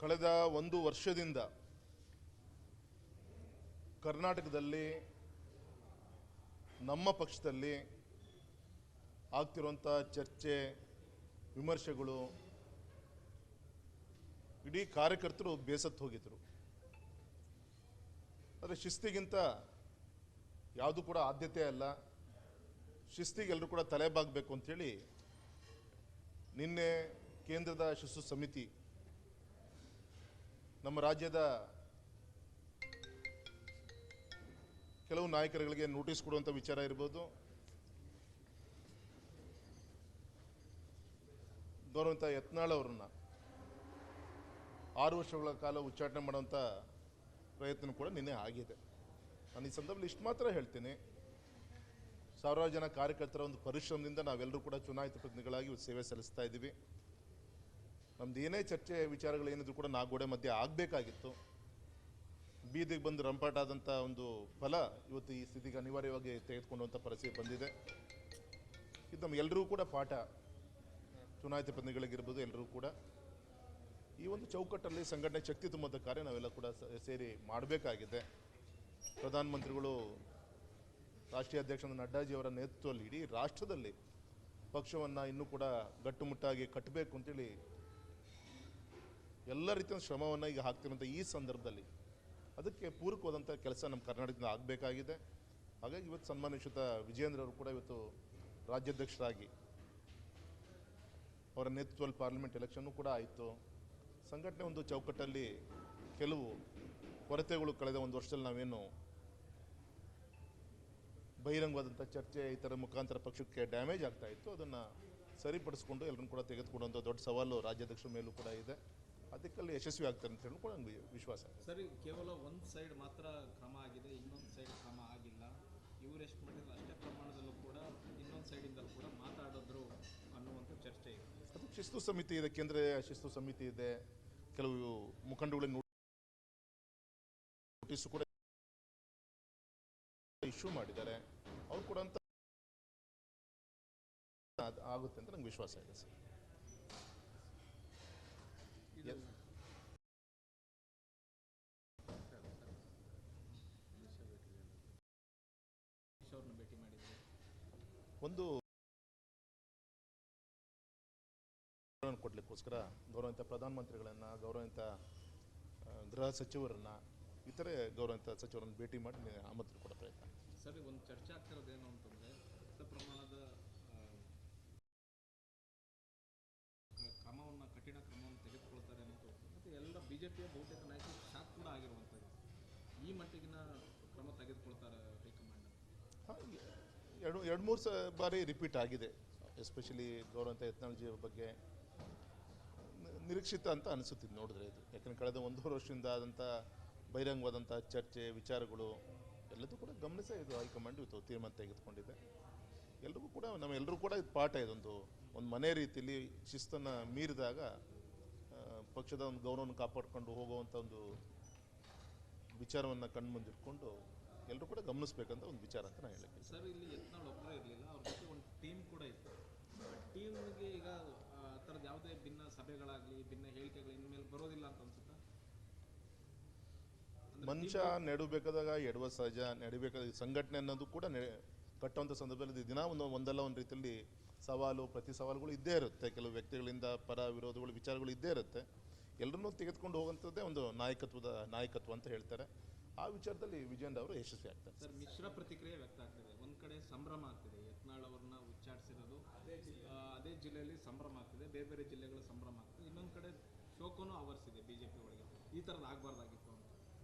ಕಳೆದ ಒಂದು ವರ್ಷದಿಂದ ಕರ್ನಾಟಕದಲ್ಲಿ ನಮ್ಮ ಪಕ್ಷದಲ್ಲಿ ಆಗ್ತಿರುವಂಥ ಚರ್ಚೆ ವಿಮರ್ಶೆಗಳು ಇಡೀ ಕಾರ್ಯಕರ್ತರು ಬೇಸತ್ತು ಹೋಗಿದ್ದರು. ಆದರೆ ಶಿಸ್ತಿಗಿಂತ ಯಾವುದು ಕೂಡ ಆದ್ಯತೆ ಅಲ್ಲ, ಶಿಸ್ತಿಗೆ ಎಲ್ಲರೂ ಕೂಡ ತಲೆಬಾಗಬೇಕು ಅಂಥೇಳಿ ನಿನ್ನೆ ಕೇಂದ್ರದ ಶಿಸ್ತು ಸಮಿತಿ ನಮ್ಮ ರಾಜ್ಯದ ಕೆಲವು ನಾಯಕರುಗಳಿಗೆ ನೋಟಿಸ್ ಕೊಡುವಂಥ ವಿಚಾರ ಇರ್ಬೋದು, ಗೌರವಂತ ಯತ್ನಾಳ್ ಅವರನ್ನ 6 ವರ್ಷಗಳ ಕಾಲ ಉಚ್ಚಾಟನೆ ಮಾಡುವಂಥ ಪ್ರಯತ್ನ ಕೂಡ ನಿನ್ನೆ ಆಗಿದೆ. ನಾನು ಈ ಸಂದರ್ಭದಲ್ಲಿ ಇಷ್ಟು ಮಾತ್ರ ಹೇಳ್ತೀನಿ, ಸಾವಿರಾರು ಜನ ಕಾರ್ಯಕರ್ತರ ಒಂದು ಪರಿಶ್ರಮದಿಂದ ನಾವೆಲ್ಲರೂ ಕೂಡ ಚುನಾಯಿತ ಪ್ರತಿನಿಧಿಗಳಾಗಿ ಸೇವೆ ಸಲ್ಲಿಸ್ತಾ ಇದ್ದೀವಿ. ನಮ್ದು ಏನೇ ಚರ್ಚೆ ವಿಚಾರಗಳೇನಿದ್ರು ಕೂಡ ಗೋಡೆ ಮಧ್ಯೆ ಆಗಬೇಕಾಗಿತ್ತು. ಬೀದಿಗೆ ಬಂದು ರಂಪಾಟ ಆದಂಥ ಒಂದು ಫಲ ಇವತ್ತು ಈ ಸ್ಥಿತಿಗೆ ಅನಿವಾರ್ಯವಾಗಿ ತೆಗೆದುಕೊಂಡಂಥ ಪರಿಸ್ಥಿತಿ ಬಂದಿದೆ. ಇದು ನಮಗೆಲ್ಲರೂ ಕೂಡ ಪಾಠ, ಚುನಾಯಿತ ಪ್ರತಿನಿಧಿಗಳಿಗಿರ್ಬೋದು, ಎಲ್ಲರೂ ಕೂಡ ಈ ಒಂದು ಚೌಕಟ್ಟಲ್ಲಿ ಸಂಘಟನೆ ಶಕ್ತಿ ತುಂಬುವಂಥ ಕಾರ್ಯ ನಾವೆಲ್ಲ ಕೂಡ ಸೇರಿ ಮಾಡಬೇಕಾಗಿದೆ. ಪ್ರಧಾನಮಂತ್ರಿಗಳು, ರಾಷ್ಟ್ರೀಯ ಅಧ್ಯಕ್ಷ ನಡ್ಡಾಜಿಯವರ ನೇತೃತ್ವದಲ್ಲಿ ಇಡೀ ರಾಷ್ಟ್ರದಲ್ಲಿ ಪಕ್ಷವನ್ನು ಇನ್ನೂ ಕೂಡ ಗಟ್ಟುಮುಟ್ಟಾಗಿ ಕಟ್ಟಬೇಕು ಅಂತೇಳಿ ಎಲ್ಲ ರೀತಿಯ ಶ್ರಮವನ್ನು ಈಗ ಹಾಕ್ತಿರುವಂಥ ಈ ಸಂದರ್ಭದಲ್ಲಿ ಅದಕ್ಕೆ ಪೂರಕವಾದಂಥ ಕೆಲಸ ನಮ್ಮ ಕರ್ನಾಟಕದಿಂದ ಆಗಬೇಕಾಗಿದೆ. ಹಾಗಾಗಿ ಇವತ್ತು ಸನ್ಮಾನಿತ ವಿಜಯೇಂದ್ರ ಅವರು ಕೂಡ ಇವತ್ತು ರಾಜ್ಯಾಧ್ಯಕ್ಷರಾಗಿ ಅವರ ನೇತೃತ್ವದಲ್ಲಿ ಪಾರ್ಲಿಮೆಂಟ್ ಎಲೆಕ್ಷನ್ನು ಕೂಡ ಆಯಿತು. ಸಂಘಟನೆ ಒಂದು ಚೌಕಟ್ಟಲ್ಲಿ ಕೆಲವು ಕೊರತೆಗಳು ಕಳೆದ ಒಂದು ವರ್ಷದಲ್ಲಿ ನಾವೇನು ಬಹಿರಂಗವಾದಂಥ ಚರ್ಚೆ ಈ ಥರ ಮುಖಾಂತರ ಪಕ್ಷಕ್ಕೆ ಡ್ಯಾಮೇಜ್ ಆಗ್ತಾ ಇತ್ತು, ಅದನ್ನು ಸರಿಪಡಿಸ್ಕೊಂಡು ಎಲ್ಲರನ್ನು ಕೂಡ ತೆಗೆದುಕೊಂಡಂಥ ದೊಡ್ಡ ಸವಾಲು ರಾಜ್ಯಾಧ್ಯಕ್ಷರ ಮೇಲೂ ಕೂಡ ಇದೆ. ಅದಕ್ಕಲ್ಲಿ ಯಶಸ್ವಿ ಆಗ್ತಾರೆ ಅಂತ ಹೇಳಿ ಕೂಡ ನನಗೆ ವಿಶ್ವಾಸ. ಸರಿ, ಕೇವಲ ಒಂದು ಸೈಡ್ ಮಾತ್ರ ಕ್ರಮ ಆಗಿದೆ, ಇನ್ನೊಂದು ಸೈಡ್ ಕ್ರಮ ಆಗಿಲ್ಲ. ಇವರು ಎಷ್ಟು ಮಾಡಿದ್ರು ಅಷ್ಟೇ ಪ್ರಮಾಣದಲ್ಲೂ ಕೂಡ ಇನ್ನೊಂದು ಸೈಡಿಂದಲೂ ಕೂಡ ಮಾತಾಡಿದ್ರು ಅನ್ನುವಂಥ ಚರ್ಚೆ ಇದೆ. ಅದು ಶಿಸ್ತು ಸಮಿತಿ ಇದೆ, ಕೇಂದ್ರ ಶಿಸ್ತು ಸಮಿತಿ ಇದೆ, ಕೆಲವು ಮುಖಂಡಗಳಿಗೆ ನೋಟಿಸ್ ಕೂಡ ಇಶ್ಯೂ ಮಾಡಿದ್ದಾರೆ. ಅವ್ರು ಕೂಡ ಅಂತ ಆಗುತ್ತೆ ಅಂತ ನಂಗೆ ವಿಶ್ವಾಸ ಇದೆ ಸರ್. ಒಂದು ಕೊಡ್ಲಿಕ್ಕೋಸ್ಕರ ಗೌರವಿತ ಪ್ರಧಾನಮಂತ್ರಿಗಳನ್ನು, ಗೌರವಿತ ಗೃಹ ಸಚಿವರನ್ನು, ಇತರೆ ಗೌರವಿತ ಸಚಿವರನ್ನು ಭೇಟಿ ಮಾಡಿ ಆಮಂತ್ರಣ ಕೊಡೋ ಪ್ರಯತ್ನ. ಸರಿ, ಒಂದು ಚರ್ಚೆ ಆಗ್ತಿರೋದೇನು ಅಂತಂದರೆ ದೊಡ್ಡ ಪ್ರಮಾಣದ ಕ್ರಮವನ್ನು, ಕಠಿಣ ಕ್ರಮವನ್ನು ತೆಗೆದುಕೊಳ್ತಾರೆ ಅನ್ನೋದು ಮತ್ತು ಎಲ್ಲ ಬಿಜೆಪಿಯ ಬಹುತೇಕ ನಾಯಕರು ಶಾಕ್ ಕೂಡ ಆಗಿರುವಂಥದ್ದು. ಈ ಮಟ್ಟಿಗಿನ ಕ್ರಮ ತೆಗೆದುಕೊಳ್ತಾರೆ ಹೈಕಮಾಂಡ್? ಎರಡು ಮೂರು ಬಾರಿ ರಿಪೀಟ್ ಆಗಿದೆ. ಎಸ್ಪೆಷಲಿ ಗೌರವಂತ ಯತ್ನಾಳ್ಜಿ ಬಗ್ಗೆ ನಿರೀಕ್ಷಿತ ಅಂತ ಅನಿಸುತ್ತಿದ್ದು ನೋಡಿದ್ರೆ ಇದು. ಯಾಕಂದರೆ ಕಳೆದ 1.5 ವರ್ಷದಿಂದ ಆದಂಥ ಬಹಿರಂಗವಾದಂಥ ಚರ್ಚೆ ವಿಚಾರಗಳು ಎಲ್ಲದೂ ಕೂಡ ಗಮನಿಸ ಇದು ಹೈಕಮಾಂಡ್ ಇವತ್ತು ತೀರ್ಮಾನ ತೆಗೆದುಕೊಂಡಿದೆ. ಎಲ್ರಿಗೂ ಕೂಡ ನಮ್ಮೆಲ್ಲರೂ ಕೂಡ ಇದು ಪಾಠ, ಇದೊಂದು ಮನೆ ರೀತಿಯಲ್ಲಿ ಶಿಸ್ತನ್ನು ಮೀರಿದಾಗ ಪಕ್ಷದ ಒಂದು ಗೌರವವನ್ನು ಕಾಪಾಡಿಕೊಂಡು ಹೋಗುವಂಥ ಒಂದು ವಿಚಾರವನ್ನು ಕಣ್ಮುಂದಿಟ್ಕೊಂಡು ಎಲ್ಲರೂ ಕೂಡ ಗಮನಿಸಬೇಕಂತ ಒಂದು ವಿಚಾರ ಅಂತ ನಾನು ಹೇಳಕ್ಕೆ. ಸರ್, ಇಲ್ಲಿ ಯತ್ನಾಳ್ ಒಬ್ಬರೇ ಇರಲಿಲ್ಲ, ಅವ್ರ ಜೊತೆ ಒಂದು ಟೀಮ್ ಕೂಡ ಇತ್ತು. ಟೀಮ್ಗೆ ಈಗ ಆ ಥರದ್ದು ಯಾವುದೇ ಭಿನ್ನ ಸಭೆಗಳಾಗಲಿ, ಭಿನ್ನ ಹೇಳಿಕೆಗಳು ಇನ್ಮೇಲೆ ಬರೋದಿಲ್ಲ ಅಂತ ಅನ್ಸುತ್ತಾ? ಮನುಷ್ಯ ನೆಡಬೇಕಾದಾಗ ಎಡುವ ಸಹಜ, ನಡಿಬೇಕಾದ ಸಂಘಟನೆ ಅನ್ನೋದು ಕೂಡ ಕಟ್ಟುವಂಥ ಸಂದರ್ಭದಲ್ಲಿ ದಿನ ಒಂದಲ್ಲ ಒಂದು ರೀತಿಯಲ್ಲಿ ಸವಾಲು ಪ್ರತಿ ಸವಾಲುಗಳು ಇದ್ದೇ ಇರುತ್ತೆ. ಕೆಲವು ವ್ಯಕ್ತಿಗಳಿಂದ ಪರ ವಿರೋಧಗಳು ವಿಚಾರಗಳು ಇದ್ದೇ ಇರುತ್ತೆ. ಎಲ್ಲರನ್ನೂ ತೆಗೆದುಕೊಂಡು ಹೋಗುವಂಥದ್ದೇ ಒಂದು ನಾಯಕತ್ವ ಅಂತ ಹೇಳ್ತಾರೆ. ಆ ವಿಚಾರದಲ್ಲಿ ವಿಜಯೇಂದ್ರ ಅವರು ಯಶಸ್ವಿ ಆಗ್ತಾರೆ. ಸರ್, ಮಿಶ್ರ ಪ್ರತಿಕ್ರಿಯೆ ವ್ಯಕ್ತ ಆಗ್ತಿದೆ. ಒಂದು ಕಡೆ ಸಂಭ್ರಮ ಆಗ್ತಿದೆ, ಯತ್ನಾಳ್ ಅವ್ರನ್ನ ಉಚ್ಚಾಟಿಸಿರೋದು ಅದೇ ಜಿಲ್ಲೆಯಲ್ಲಿ ಸಂಭ್ರಮ ಆಗ್ತಿದೆ, ಬೇರೆ ಬೇರೆ ಜಿಲ್ಲೆಗಳ ಸಂಭ್ರಮ ಆಗ್ತಿದೆ. ಇನ್ನೊಂದು ಕಡೆ ಶೋಕನೂ ಆವರಿಸಿದೆ ಬಿಜೆಪಿ ಒಳಗೆ. ಈ ಥರದ್ದು ಆಗಬಾರ್ದಾಗಿತ್ತು ಅಂತ.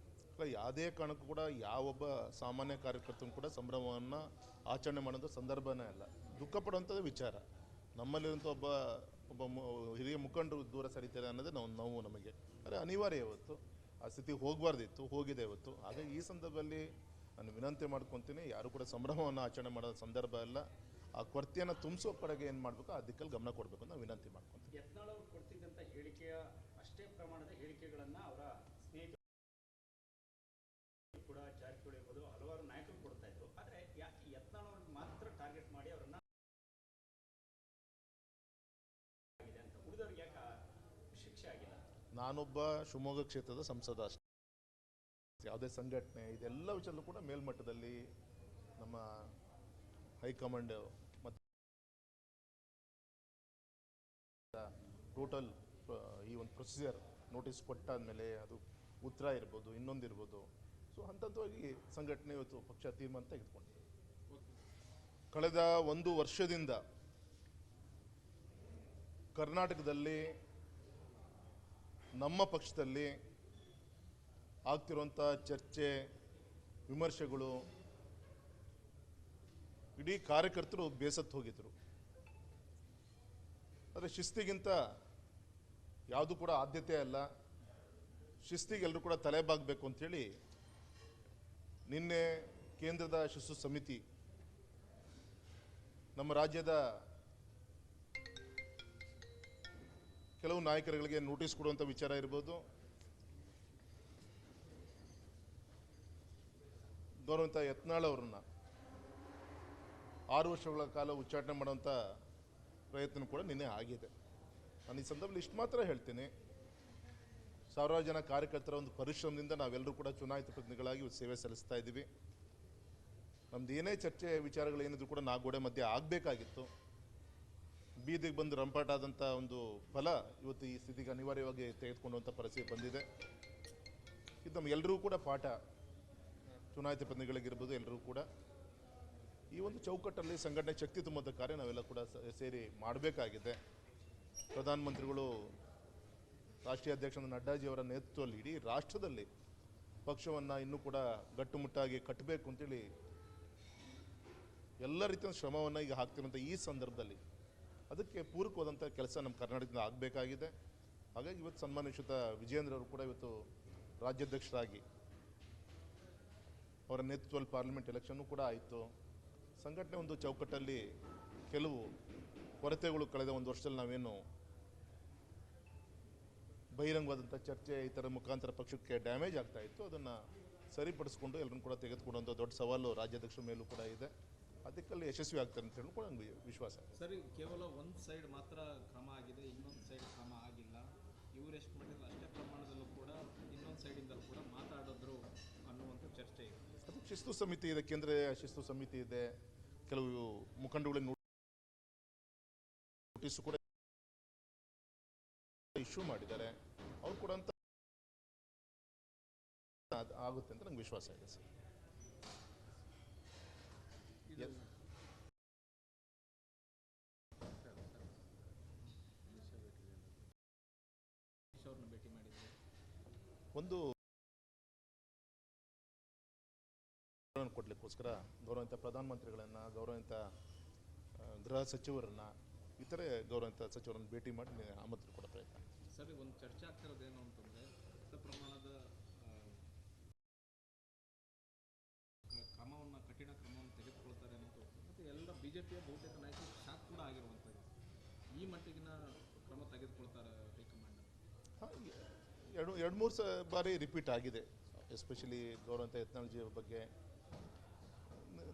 ಅಲ್ಲ, ಯಾವುದೇ ಕಾರಣಕ್ಕೂ ಕೂಡ ಯಾವೊಬ್ಬ ಸಾಮಾನ್ಯ ಕಾರ್ಯಕರ್ತನು ಕೂಡ ಸಂಭ್ರಮವನ್ನು ಆಚರಣೆ ಮಾಡೋದು ಸಂದರ್ಭನೇ ಅಲ್ಲ, ದುಃಖ ಪಡುವಂಥದ್ದು ವಿಚಾರ. ನಮ್ಮಲ್ಲಿರುವಂಥ ಒಬ್ಬ ಹಿರಿಯ ಮುಖಂಡರು ದೂರ ಸರಿತಾರೆ ಅನ್ನೋದೇ ನೋವು ನಮಗೆ. ಆದರೆ ಅನಿವಾರ್ಯ, ಇವತ್ತು ಆ ಸ್ಥಿತಿ ಹೋಗಬಾರ್ದಿತ್ತು, ಹೋಗಿದೆ ಇವತ್ತು. ಹಾಗಾಗಿ ಈ ಸಂದರ್ಭದಲ್ಲಿ ನಾನು ವಿನಂತಿ ಮಾಡ್ಕೊತೀನಿ, ಯಾರು ಕೂಡ ಸಂಭ್ರಮವನ್ನು ಆಚರಣೆ ಮಾಡೋ ಸಂದರ್ಭ ಅಲ್ಲ. ಆ ಕೊರತೆಯನ್ನು ತುಂಬಿಸೋ ಕಡೆಗೆ ಏನು ಮಾಡಬೇಕು, ಆ ದಿಕ್ಕಲ್ಲಿ ಗಮನ ಕೊಡಬೇಕು ಅಂತ ವಿನಂತಿ ಮಾಡ್ಕೊತೀನಿ. ಯತ್ನಾಳ್ ಅವರು ಕೊಡ್ತಿದ್ದಂಥ ಹೇಳಿಕೆಯ ಅಷ್ಟೇ ಪ್ರಮಾಣದ ಹೇಳಿಕೆಗಳನ್ನು ಅವರ ಸ್ನೇಹಿತರು ಕೂಡ, ಜಾರಕಿಹೊಳಿ ಇರ್ಬೋದು, ಹಲವಾರು ನಾಯಕರು ಕೊಡ್ತಾ ಇದ್ರು. ಆದರೆ ಯಾಕೆ ಯತ್ನಾಳ್ ಅವ್ರಿಗೆ ಮಾತ್ರ ಟಾರ್ಗೆಟ್ ಮಾಡಿ ಅವರನ್ನ ಆಗಿದೆ ಅಂತ, ಉಳಿದವ್ರಿಗೆ ಯಾಕೆ ಶಿಕ್ಷೆ ಆಗಿಲ್ಲ? ನಾನೊಬ್ಬ ಶಿವಮೊಗ್ಗ ಕ್ಷೇತ್ರದ ಸಂಸದ ಅಷ್ಟೇ. ಯಾವುದೇ ಸಂಘಟನೆ ಇದೆಲ್ಲ ವಿಚಾರದಲ್ಲೂ ಕೂಡ ಮೇಲ್ಮಟ್ಟದಲ್ಲಿ ನಮ್ಮ ಹೈಕಮಾಂಡ್ ಮತ್ತು ಟೋಟಲ್ ಈ ಒಂದು ಪ್ರೊಸೀಜರ್ ನೋಟಿಸ್ ಕೊಟ್ಟಾದಮೇಲೆ ಅದು ಉತ್ತರ ಇರ್ಬೋದು, ಇನ್ನೊಂದಿರ್ಬೋದು. ಸೊ ಹಂತವಾಗಿ ಸಂಘಟನೆ ಇವತ್ತು ಪಕ್ಷ ತೀರ್ಮಾನ ತೆಗೆದುಕೊಂಡಿದೆ. ಕಳೆದ 1 ವರ್ಷದಿಂದ ಕರ್ನಾಟಕದಲ್ಲಿ ನಮ್ಮ ಪಕ್ಷದಲ್ಲಿ ಆಗ್ತಿರುವಂಥ ಚರ್ಚೆ, ವಿಮರ್ಶೆಗಳು ಇಡೀ ಕಾರ್ಯಕರ್ತರು ಬೇಸತ್ತು ಹೋಗಿದ್ದರು. ಆದರೆ ಶಿಸ್ತಿಗಿಂತ ಯಾವುದು ಕೂಡ ಆದ್ಯತೆ ಅಲ್ಲ, ಶಿಸ್ತಿಗೆ ಎಲ್ಲರೂ ಕೂಡ ತಲೆಬಾಗಬೇಕು ಅಂಥೇಳಿ ನಿನ್ನೆ ಕೇಂದ್ರದ ಶಿಸ್ತು ಸಮಿತಿ ನಮ್ಮ ರಾಜ್ಯದ ಕೆಲವು ನಾಯಕರುಗಳಿಗೆ ನೋಟಿಸ್ ಕೊಡುವಂಥ ವಿಚಾರ ಇರ್ಬೋದು, ಗೌರವಂತ ಯತ್ನಾಳ್ ಅವರನ್ನ 6 ವರ್ಷಗಳ ಕಾಲ ಉಚ್ಚಾಟನೆ ಮಾಡುವಂಥ ಪ್ರಯತ್ನ ಕೂಡ ನಿನ್ನೆ ಆಗಿದೆ. ನಾನು ಈ ಸಂದರ್ಭದಲ್ಲಿ ಇಷ್ಟು ಮಾತ್ರ ಹೇಳ್ತೀನಿ, ಸಾವಿರಾರು ಜನ ಕಾರ್ಯಕರ್ತರ ಒಂದು ಪರಿಶ್ರಮದಿಂದ ನಾವೆಲ್ಲರೂ ಕೂಡ ಚುನಾಯಿತ ಪ್ರತಿನಿಧಿಗಳಾಗಿ ಸೇವೆ ಸಲ್ಲಿಸ್ತಾ ಇದ್ದೀವಿ. ನಮ್ದು ಏನೇ ಚರ್ಚೆ ವಿಚಾರಗಳೇನಿದ್ರು ಕೂಡ ಗೋಡೆ ಮಧ್ಯೆ ಆಗಬೇಕಾಗಿತ್ತು. ಬೀದಿಗೆ ಬಂದು ರಂಪಾಟಾದಂಥ ಒಂದು ಫಲ ಇವತ್ತು ಈ ಸ್ಥಿತಿಗೆ ಅನಿವಾರ್ಯವಾಗಿ ತೆಗೆದುಕೊಳ್ಳುವಂಥ ಪರಿಸ್ಥಿತಿ ಬಂದಿದೆ. ಇದು ನಮಗೆಲ್ಲರೂ ಕೂಡ ಪಾಠ, ಚುನಾಯಿತ ಪ್ರತಿನಿಧಿಗಳಿಗಿರ್ಬೋದು, ಎಲ್ಲರೂ ಕೂಡ ಈ ಒಂದು ಚೌಕಟ್ಟಲ್ಲಿ ಸಂಘಟನೆ ಶಕ್ತಿ ತುಂಬುವಂಥ ಕಾರ್ಯ ನಾವೆಲ್ಲ ಕೂಡ ಸೇರಿ ಮಾಡಬೇಕಾಗಿದೆ. ಪ್ರಧಾನಮಂತ್ರಿಗಳು, ರಾಷ್ಟ್ರೀಯ ಅಧ್ಯಕ್ಷ ನಡ್ಡಾಜಿಯವರ ನೇತೃತ್ವದಲ್ಲಿ ಇಡೀ ರಾಷ್ಟ್ರದಲ್ಲಿ ಪಕ್ಷವನ್ನು ಇನ್ನೂ ಕೂಡ ಗಟ್ಟುಮುಟ್ಟಾಗಿ ಕಟ್ಟಬೇಕು ಅಂತೇಳಿ ಎಲ್ಲ ರೀತಿಯ ಶ್ರಮವನ್ನು ಈಗ ಹಾಕ್ತಿರುವಂಥ ಈ ಸಂದರ್ಭದಲ್ಲಿ ಅದಕ್ಕೆ ಪೂರಕವಾದಂಥ ಕೆಲಸ ನಮ್ಮ ಕರ್ನಾಟಕದಿಂದ ಆಗಬೇಕಾಗಿದೆ. ಹಾಗಾಗಿ ಇವತ್ತು ಸನ್ಮಾನಿತ ವಿಜಯೇಂದ್ರ ಅವರು ಕೂಡ ಇವತ್ತು ರಾಜ್ಯಾಧ್ಯಕ್ಷರಾಗಿ ಅವರ ನೇತೃತ್ವದಲ್ಲಿ ಪಾರ್ಲಿಮೆಂಟ್ ಎಲೆಕ್ಷನ್ನು ಕೂಡ ಆಯಿತು. ಸಂಘಟನೆ ಒಂದು ಚೌಕಟ್ಟಲ್ಲಿ ಕೆಲವು ಕೊರತೆಗಳು ಕಳೆದ 1 ವರ್ಷದಲ್ಲಿ ನಾವೇನು ಬಹಿರಂಗವಾದಂಥ ಚರ್ಚೆ ಈ ಥರ ಮುಖಾಂತರ ಪಕ್ಷಕ್ಕೆ ಡ್ಯಾಮೇಜ್ ಆಗ್ತಾ ಇತ್ತು, ಅದನ್ನು ಸರಿಪಡಿಸ್ಕೊಂಡು ಎಲ್ಲರನ್ನು ಕೂಡ ತೆಗೆದುಕೊಳ್ಳುವಂಥ ದೊಡ್ಡ ಸವಾಲು ರಾಜ್ಯಾಧ್ಯಕ್ಷರ ಮೇಲೂ ಕೂಡ ಇದೆ. ಅದಕ್ಕಲ್ಲಿ ಯಶಸ್ವಿ ಆಗ್ತಾರೆ ಅಂತ ಹೇಳಿ ಕೂಡ ನನಗೆ ವಿಶ್ವಾಸ ಇದೆ. ಸರಿ, ಕೇವಲ ಒಂದು ಸೈಡ್ ಮಾತ್ರ ಕ್ರಮ ಆಗಿದೆ, ಇನ್ನೊಂದು ಸೈಡ್ ಕ್ರಮ ಆಗಿಲ್ಲ. ಇವರು ಎಷ್ಟು ಮಾಡಿದ್ರು ಅಷ್ಟೇ ಪ್ರಮಾಣದಲ್ಲೂ ಕೂಡ ಇನ್ನೊಂದು ಸೈಡಿಂದಲೂ ಕೂಡ ಮಾತಾಡಿದ್ರು ಅನ್ನುವಂಥ ಚರ್ಚೆ ಇದೆ. ಅದಕ್ಕೆ ಶಿಸ್ತು ಸಮಿತಿ ಇದೆ, ಕೇಂದ್ರೀಯ ಶಿಸ್ತು ಸಮಿತಿ ಇದೆ. ಕೆಲವು ಮುಖಂಡಗಳಿಗೆ ನೋಟಿಸ್ ಕೂಡ ಇಶ್ಯೂ ಮಾಡಿದ್ದಾರೆ. ಅವ್ರು ಕೂಡ ಅಂತ ಆಗುತ್ತೆ ಅಂತ ನಂಗೆ ವಿಶ್ವಾಸ ಇದೆ ಸರ್. ಭೇಟಿ ಮಾಡಿದ್ದೆ ಒಂದು ಕೊಡಲಿಕ್ಕೋಸ್ಕರ ಗೌರವಿತ ಪ್ರಧಾನಮಂತ್ರಿಗಳನ್ನು, ಗೌರವಿತ ಗೃಹ ಸಚಿವರನ್ನು, ಇತರೆ ಗೌರವಿತ ಸಚಿವರನ್ನು ಭೇಟಿ ಮಾಡಿ ಆಮಂತ್ರಣ ಕೊಡೋ ಪ್ರಯತ್ನ. ಸರಿ, ಒಂದು ಚರ್ಚೆ ಆಗ್ತಿರೋದೇನು ಅಂತಂದರೆ ದೊಡ್ಡ ಪ್ರಮಾಣದ ಕ್ರಮವನ್ನು, ಕಠಿಣ ಕ್ರಮವನ್ನು ತೆಗೆದುಕೊಳ್ತಾರೆ ಅನ್ನೋದು ಮತ್ತು ಎಲ್ಲ BJPಯ ಬಹುತೇಕ ನಾಯಕರು ಶಾಕ್ ಕೂಡ ಆಗಿರುವಂಥದ್ದು. ಈ ಮಟ್ಟಿಗಿನ ಕ್ರಮ ತೆಗೆದುಕೊಳ್ತಾರೆ ಹೈಕಮಾಂಡ್? ಹಾಂ, 2-3 ಬಾರಿ ರಿಪೀಟ್ ಆಗಿದೆ. ಎಸ್ಪೆಷಲಿ ಗೌರವಂತ ಯತ್ನಾಳ್ಜಿ ಬಗ್ಗೆ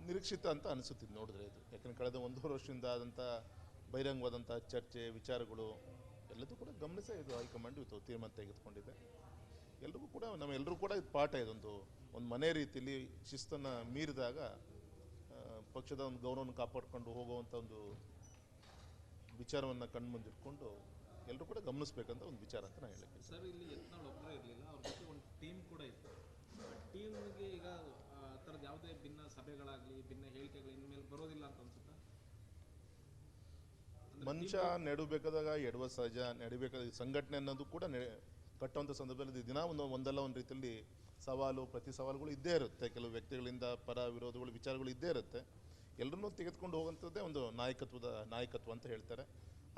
ನಿರೀಕ್ಷಿತ ಅಂತ ಅನಿಸುತ್ತಿದ್ದು ನೋಡಿದ್ರೆ ಇದು. ಯಾಕಂದರೆ ಕಳೆದ 1.5 ವರ್ಷದಿಂದ ಆದಂಥ ಬಹಿರಂಗವಾದಂಥ ಚರ್ಚೆ, ವಿಚಾರಗಳು ಎಲ್ಲದೂ ಕೂಡ ಗಮನಿಸಿ ಇದು ಹೈಕಮಾಂಡ್ ಇವತ್ತು ತೀರ್ಮಾನ ತೆಗೆದುಕೊಂಡಿದೆ. ಎಲ್ರಿಗೂ ಕೂಡ ನಮ್ಮೆಲ್ಲರೂ ಕೂಡ ಇದು ಪಾಠ, ಇದೊಂದು ಮನೆ ರೀತಿಯಲ್ಲಿ ಶಿಸ್ತನ್ನು ಮೀರಿದಾಗ ಪಕ್ಷದ ಒಂದು ಗೌರವವನ್ನು ಕಾಪಾಡಿಕೊಂಡು ಹೋಗುವಂಥ ಒಂದು ವಿಚಾರವನ್ನು ಕಣ್ಮುಂದಿಟ್ಕೊಂಡು ಎಲ್ಲರೂ ಕೂಡ ಗಮನಿಸಬೇಕಂತ ಒಂದು ವಿಚಾರ ಅಂತ ನಾನು ಹೇಳಕ್ಕೆ. ಸರ್, ಇಲ್ಲಿ ಯತ್ನಾಳ್ ಒಬ್ಬರೇ ಇರಲಿಲ್ಲ, ಅವ್ರ ಜೊತೆ ಒಂದು ಟೀಮ್ ಕೂಡ ಇತ್ತು. ಟೀಮ್ಗೆ ಈಗ ಆ ಥರದ್ದು ಯಾವುದೇ ಭಿನ್ನ ಸಭೆಗಳಾಗಲಿ, ಭಿನ್ನ ಹೇಳಿಕೆಗಳು ಇನ್ಮೇಲೆ ಬರೋದಿಲ್ಲ ಅಂತ ಅನ್ಸುತ್ತಾ? ಮನುಷ್ಯ ನೆಡಬೇಕಾದಾಗ ಎಡುವ ಸಹಜ, ನಡಿಬೇಕಾದ ಸಂಘಟನೆ ಅನ್ನೋದು ಕೂಡ ಕಟ್ಟುವಂಥ ಸಂದರ್ಭದಲ್ಲಿ ದಿನ ಒಂದಲ್ಲ ಒಂದು ರೀತಿಯಲ್ಲಿ ಸವಾಲು, ಪ್ರತಿ ಸವಾಲುಗಳು ಇದ್ದೇ ಇರುತ್ತೆ. ಕೆಲವು ವ್ಯಕ್ತಿಗಳಿಂದ ಪರ ವಿರೋಧಗಳು, ವಿಚಾರಗಳು ಇದ್ದೇ ಇರುತ್ತೆ. ಎಲ್ಲರನ್ನೂ ತೆಗೆದುಕೊಂಡು ಹೋಗುವಂಥದ್ದೇ ಒಂದು ನಾಯಕತ್ವ ಅಂತ ಹೇಳ್ತಾರೆ.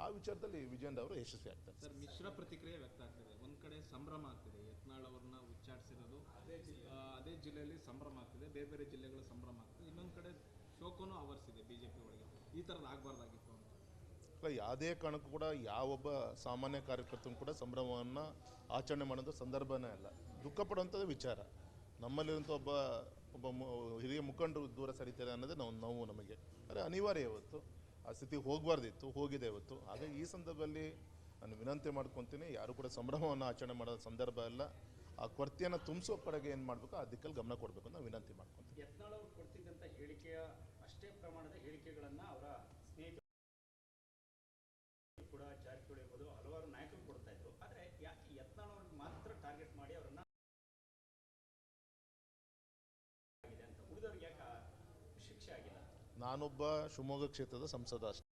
ಆ ವಿಚಾರದಲ್ಲಿ ವಿಜಯೇಂದ್ರ ಅವರು ಯಶಸ್ವಿ ಆಗ್ತಾರೆ. ಸರ್, ಮಿಶ್ರ ಪ್ರತಿಕ್ರಿಯೆ ವ್ಯಕ್ತ ಆಗ್ತಿದೆ. ಒಂದು ಕಡೆ ಸಂಭ್ರಮ ಆಗ್ತಿದೆ, ಯತ್ನಾಳ್ ಅವ್ರನ್ನ ಉಚ್ಚಾಟಿಸಿರೋದು ಅದೇ ಜಿಲ್ಲೆಯಲ್ಲಿ ಸಂಭ್ರಮ ಆಗ್ತಿದೆ, ಬೇರೆ ಬೇರೆ ಜಿಲ್ಲೆಗಳ ಸಂಭ್ರಮ ಆಗ್ತಿದೆ. ಇನ್ನೊಂದು ಕಡೆ ಶೋಕನೂ ಆವರಿಸಿದೆ BJP ಒಳಗೆ. ಈ ಥರದ್ದು ಆಗಬಾರ್ದಾಗಿತ್ತು ಅಂತ. ಅಲ್ಲ, ಯಾವುದೇ ಕಾರಣಕ್ಕೂ ಕೂಡ ಯಾವೊಬ್ಬ ಸಾಮಾನ್ಯ ಕಾರ್ಯಕರ್ತನು ಕೂಡ ಸಂಭ್ರಮವನ್ನು ಆಚರಣೆ ಮಾಡೋದು ಸಂದರ್ಭನೇ ಅಲ್ಲ, ದುಃಖ ಪಡುವಂಥದ್ದು ವಿಚಾರ. ನಮ್ಮಲ್ಲಿರುವಂಥ ಒಬ್ಬ ಹಿರಿಯ ಮುಖಂಡರು ದೂರ ಸರಿತಾರೆ ಅನ್ನೋದೇ ನೋವು ನಮಗೆ. ಆದರೆ ಅನಿವಾರ್ಯ, ಇವತ್ತು ಆ ಸ್ಥಿತಿ ಹೋಗಬಾರ್ದಿತ್ತು, ಹೋಗಿದೆ ಇವತ್ತು. ಹಾಗಾಗಿ ಈ ಸಂದರ್ಭದಲ್ಲಿ ನಾನು ವಿನಂತಿ ಮಾಡ್ಕೊತೀನಿ, ಯಾರು ಕೂಡ ಸಂಭ್ರಮವನ್ನು ಆಚರಣೆ ಮಾಡೋ ಸಂದರ್ಭ ಅಲ್ಲ. ಆ ಕೊರತೆಯನ್ನು ತುಂಬಿಸೋ ಕಡೆಗೆ ಏನು ಮಾಡಬೇಕು ಆ ದಿಕ್ಕಲ್ಲಿ ಗಮನ ಕೊಡಬೇಕು ಅಂತ ವಿನಂತಿ ಮಾಡ್ಕೊತೀನಿ. ಯತ್ನಾಳ್ ಅವರು ಕೊಡ್ತಿದ್ದಂಥ ಹೇಳಿಕೆಯ ಅಷ್ಟೇ ಪ್ರಮಾಣದ ಹೇಳಿಕೆಗಳನ್ನು ಅವರ ಸ್ನೇಹಿತರು ಕೂಡ ಜಾರಕಿಹೊಳಿ ಇರ್ಬೋದು ಹಲವಾರು ನಾಯಕರು ಕೊಡ್ತಾ ಇದ್ರು. ಆದರೆ ಯಾಕೆ ಯತ್ನಾಳ್ ಅವ್ರಿಗೆ ಮಾತ್ರ ಟಾರ್ಗೆಟ್ ಮಾಡಿ ಅವರನ್ನ ಆಗಿದೆ ಅಂತ, ಉಳಿದವ್ರಿಗೆ ಯಾಕೆ ಶಿಕ್ಷೆ ಆಗಿಲ್ಲ? ನಾನೊಬ್ಬ ಶಿವಮೊಗ್ಗ ಕ್ಷೇತ್ರದ ಸಂಸದ ಅಷ್ಟೇ.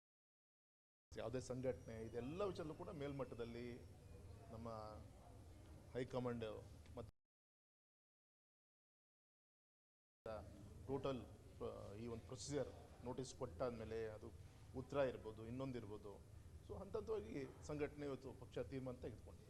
ಯಾವುದೇ ಸಂಘಟನೆ ಇದೆಲ್ಲ ವಿಚಾರದಲ್ಲೂ ಕೂಡ ಮೇಲ್ಮಟ್ಟದಲ್ಲಿ ನಮ್ಮ ಹೈಕಮಾಂಡ್ ಮತ್ತು ಟೋಟಲ್ ಈ ಒಂದು ಪ್ರೊಸೀಜರ್ ನೋಟಿಸ್ ಕೊಟ್ಟಾದಮೇಲೆ ಅದು ಉತ್ತರ ಇರ್ಬೋದು, ಇನ್ನೊಂದಿರ್ಬೋದು. ಸೊ ಹಂತವಾಗಿ ಸಂಘಟನೆ ಇವತ್ತು ಪಕ್ಷ ತೀರ್ಮಾನ ತೆಗೆದುಕೊಂಡು